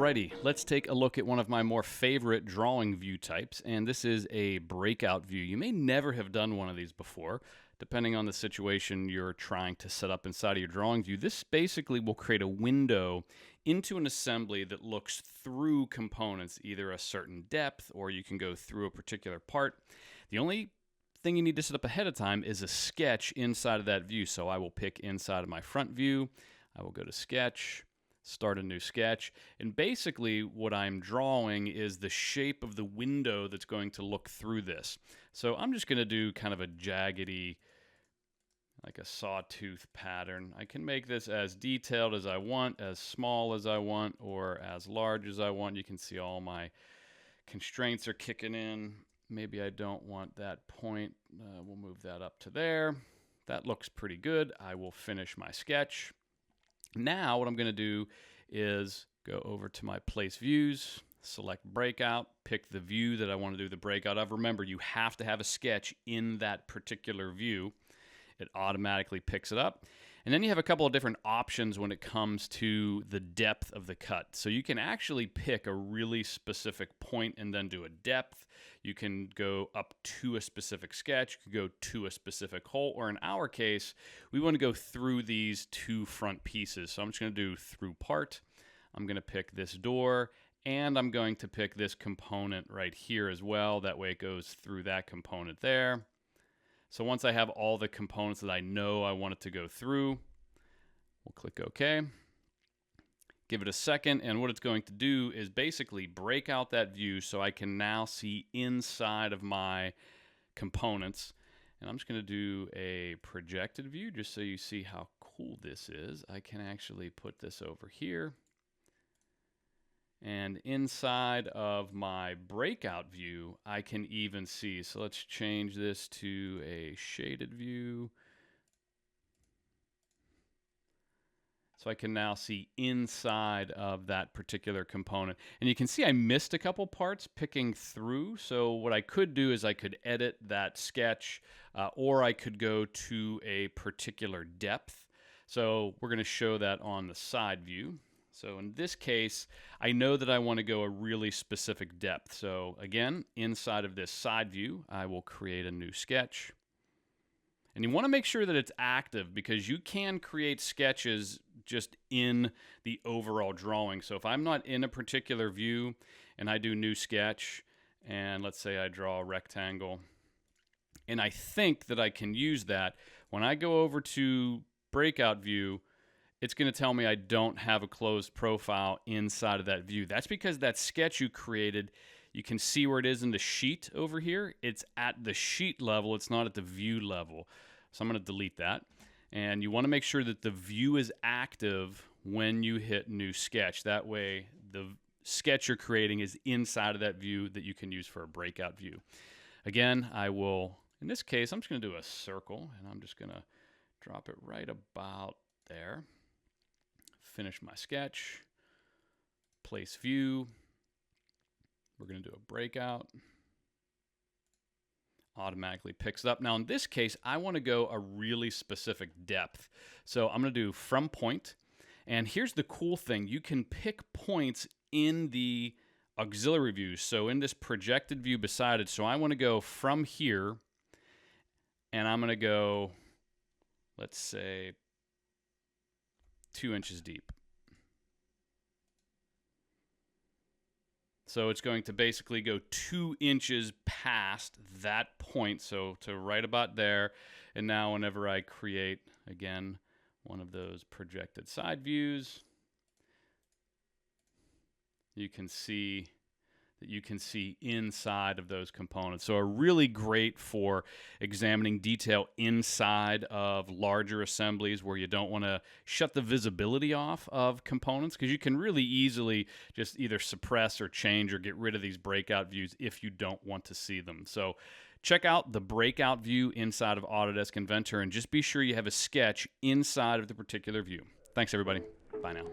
Alrighty, let's take a look at one of my more favorite drawing view types, and this is a breakout view. You may never have done one of these before, depending on the situation you're trying to set up inside of your drawing view. This basically will create a window into an assembly that looks through components, either a certain depth or you can go through a particular part. The only thing you need to set up ahead of time is a sketch inside of that view. So I will pick inside of my front view, I will go to sketch, start a new sketch, and basically what I'm drawing is the shape of the window that's going to look through this. So I'm just going to do kind of a jaggedy, like a sawtooth pattern. I can make this as detailed as I want, as small as I want, or as large as I want. You can see all my constraints are kicking in. Maybe I don't want that point. We'll move that up to there. That looks pretty good. I will finish my sketch. Now what I'm going to do is go over to my place views, select breakout, pick the view that I want to do the breakout of. Remember, you have to have a sketch in that particular view. It automatically picks it up. And then you have a couple of different options when it comes to the depth of the cut. So you can actually pick a really specific point and then do a depth. You can go up to a specific sketch, you can go to a specific hole, or in our case, we want to go through these two front pieces. So I'm just going to do through part. I'm going to pick this door, and I'm going to pick this component right here as well. That way it goes through that component there. So once I have all the components that I know I want it to go through, we'll click OK. Give it a second, and what it's going to do is basically break out that view so I can now see inside of my components. And I'm just going to do a projected view just so you see how cool this is. I can actually put this over here. And inside of my breakout view, I can even see. So let's change this to a shaded view. So I can now see inside of that particular component. And you can see I missed a couple parts picking through. So what I could do is I could edit that sketch, or I could go to a particular depth. So we're going to show that on the side view. So in this case, I know that I want to go a really specific depth. So again, inside of this side view, I will create a new sketch. And you want to make sure that it's active because you can create sketches just in the overall drawing. So if I'm not in a particular view and I do new sketch, and let's say I draw a rectangle, and I think that I can use that, when I go over to breakout view, it's going to tell me I don't have a closed profile inside of that view. That's because that sketch you created, you can see where it is in the sheet over here. It's at the sheet level. It's not at the view level. So I'm going to delete that. And you want to make sure that the view is active when you hit new sketch. That way the sketch you're creating is inside of that view that you can use for a breakout view. Again, I will, in this case, I'm just going to do a circle, and I'm just going to drop it right about there. Finish my sketch, place view, we're going to do a breakout, automatically picks it up. Now in this case, I want to go a really specific depth. So I'm going to do from point, and here's the cool thing. You can pick points in the auxiliary views. So in this projected view beside it, so I want to go from here, and I'm going to go, let's say, 2 inches deep. So it's going to basically go 2 inches past that point, so to right about there. And now whenever I create, again, one of those projected side views, you can see that you can see inside of those components. So are really great for examining detail inside of larger assemblies where you don't want to shut the visibility off of components, because you can really easily just either suppress or change or get rid of these breakout views if you don't want to see them. So check out the breakout view inside of Autodesk Inventor, and just be sure you have a sketch inside of the particular view. Thanks, everybody. Bye now.